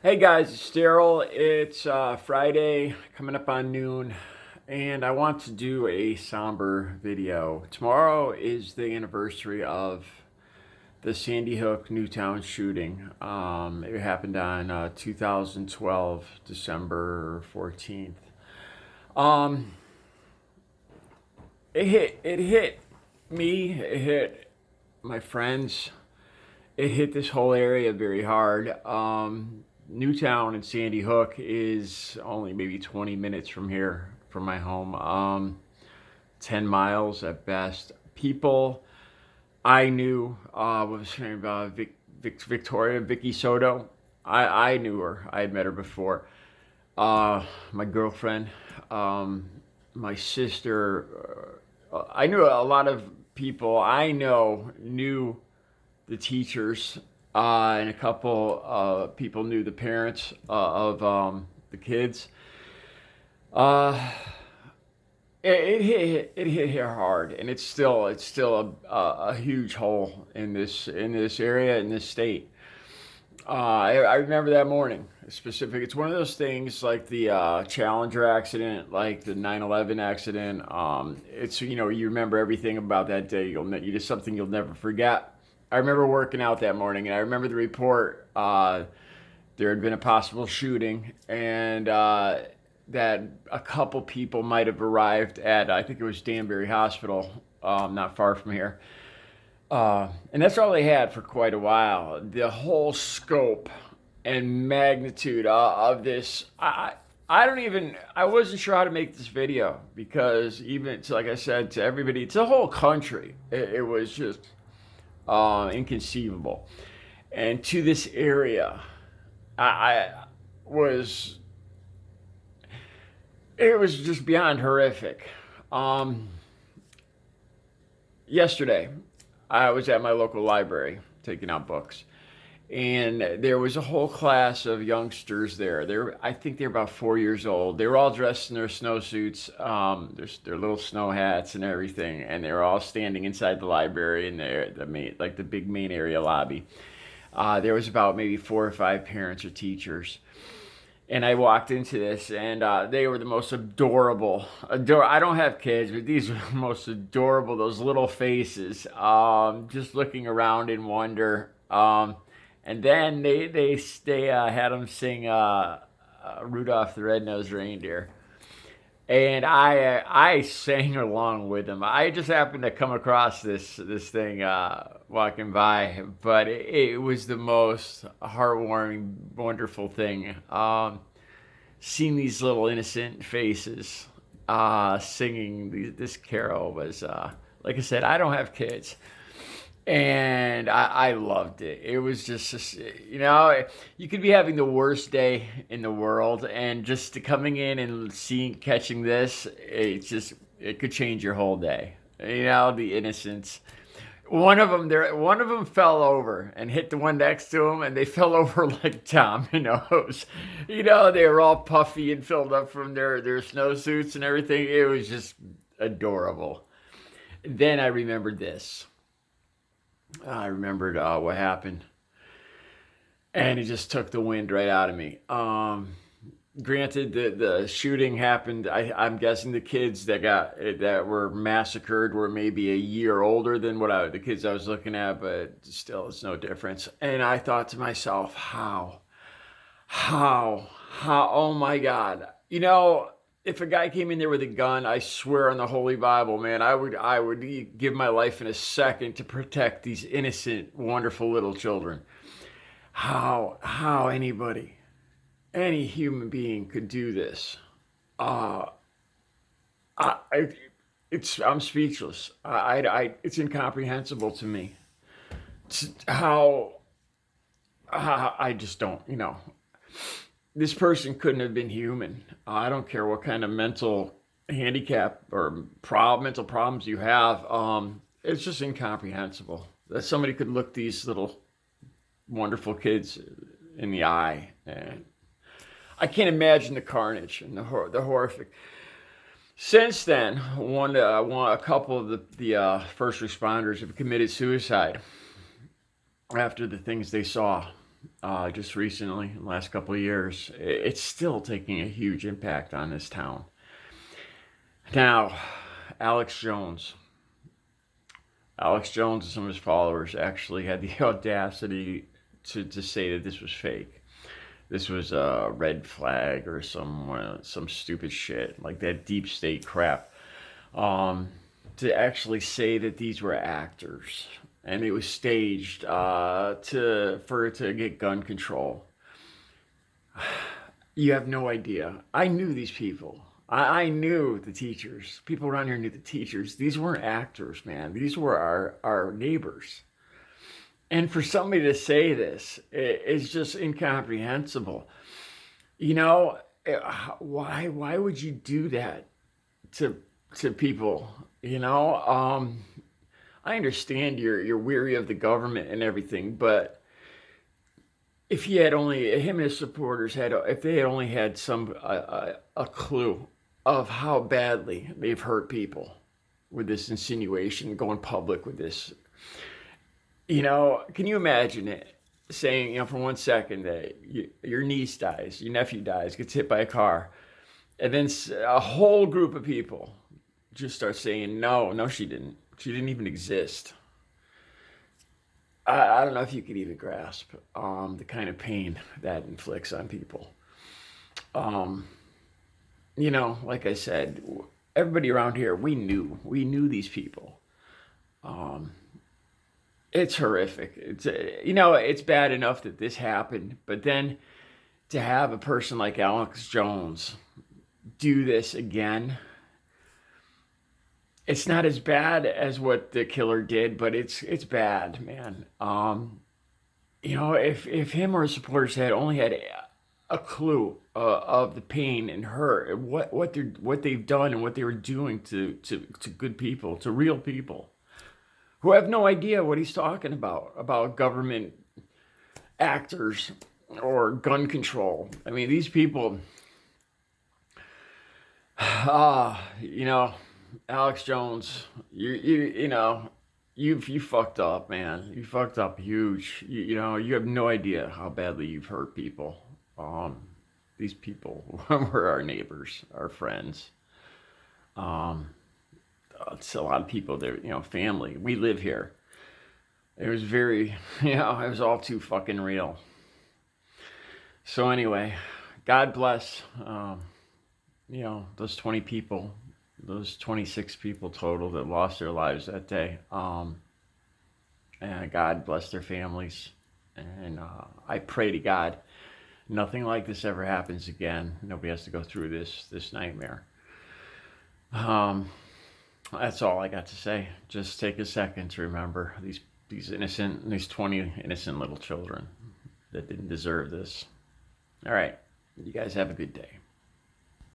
Hey guys, it's Daryl. It's Friday, coming up on noon, and I want to do a somber video. Tomorrow is the anniversary of the Sandy Hook Newtown shooting. It happened on 2012, December 14th. Um, it hit me, it hit my friends, it hit this whole area very hard. Newtown and Sandy Hook is only maybe 20 minutes from here, from my home. 10 miles at best. People I knew, what was her name? Victoria, Vicky Soto. I knew her. I had met her before. My girlfriend, my sister. I knew a lot of people I know knew the teachers, and a couple people knew the parents of the kids. Uh, it hit here hard, and it's still a huge hole in this area in this state. I remember that morning specific. It's one of those things like the Challenger accident, like the 9/11 accident. It's you remember everything about that day. You just something you'll never forget. I remember working out that morning, and I remember the report. There had been a possible shooting, and that a couple people might have arrived at, I think it was Danbury Hospital, not far from here. And that's all they had for quite a while. The whole scope and magnitude of this, I wasn't sure how to make this video because even, like I said, to everybody, to the whole country, it was just inconceivable. And to this area, I was, it was just beyond horrific. Um, Yesterday, I was at my local library taking out books, and there was a whole class of youngsters there. I think they're about 4 years old. They were all dressed in their snowsuits, their little snow hats and everything, and they were all standing inside the library in the big main area lobby. There was about maybe 4 or 5 parents or teachers. And I walked into this, and they were the most adorable. I don't have kids, but these were the most adorable. Those little faces, just looking around in wonder. And then they had them sing Rudolph the Red-Nosed Reindeer, and I sang along with them. I just happened to come across this thing walking by, but it was the most heartwarming, wonderful thing. Seeing these little innocent faces singing this carol was, like I said, I don't have kids, and I loved it. It was just, you could be having the worst day in the world, and just coming in and catching this, it could change your whole day. The innocence. One of them fell over and hit the one next to him, and they fell over like dominoes. They were all puffy and filled up from their snowsuits and everything. It was just adorable. Then I remembered this. I remembered what happened, and it just took the wind right out of me. Granted, the shooting happened. I'm guessing the kids that were massacred were maybe a year older than the kids I was looking at, but still, it's no difference. And I thought to myself, how? Oh my God! If a guy came in there with a gun, I swear on the Holy Bible, man, I would give my life in a second to protect these innocent, wonderful little children. How any human being could do this? Uh, I I'm speechless. It's incomprehensible to me. How I just don't, this person couldn't have been human. I don't care what kind of mental handicap or mental problems you have. It's just incomprehensible that somebody could look these little wonderful kids in the eye. And I can't imagine the carnage and the horrific. Since then, a couple of the first responders have committed suicide after the things they saw. just recently, in the last couple of years. It's still taking a huge impact on this town. Now, Alex Jones. Alex Jones and some of his followers actually had the audacity to say that this was fake. This was a red flag or some stupid shit like that deep state crap. Um, to actually say that these were actors and it was staged to get gun control. You have no idea. I knew these people. I knew the teachers. People around here knew the teachers. These weren't actors, man. These were our neighbors. And for somebody to say this is just incomprehensible. You know, why would you do that to people? You know, I understand you're weary of the government and everything, but if he had only him and his supporters had if they had only had some a clue of how badly they've hurt people with this insinuation, going public with this. You know, can you imagine it saying, you know, for 1 second that your niece dies, your nephew dies, gets hit by a car, and then a whole group of people just start saying, no, she didn't. She didn't even exist. I don't know if you could even grasp the kind of pain that inflicts on people. Um, you know, like I said, everybody around here, we knew these people. Um, it's horrific. It's you know, it's bad enough that this happened, but then to have a person like Alex Jones do this again, it's not as bad as what the killer did, but it's bad, man. You know, if him or his supporters had only had a clue of the pain and hurt, what they've done and what they were doing to good people, to real people who have no idea what he's talking about government actors or gun control. I mean, these people, you know, Alex Jones, you know, you fucked up, man. You fucked up huge. You know, you have no idea how badly you've hurt people. Um, these people were our neighbors, our friends. Um, it's a lot of people. They're, you know, family. We live here. It was very, you know, it was all too fucking real. So anyway, God bless, you know, those 20 people, those 26 people total that lost their lives that day. And God bless their families. And I pray to God nothing like this ever happens again. Nobody has to go through this nightmare. Um, that's all I got to say. Just take a second to remember these 20 innocent little children that didn't deserve this. All right. You guys have a good day.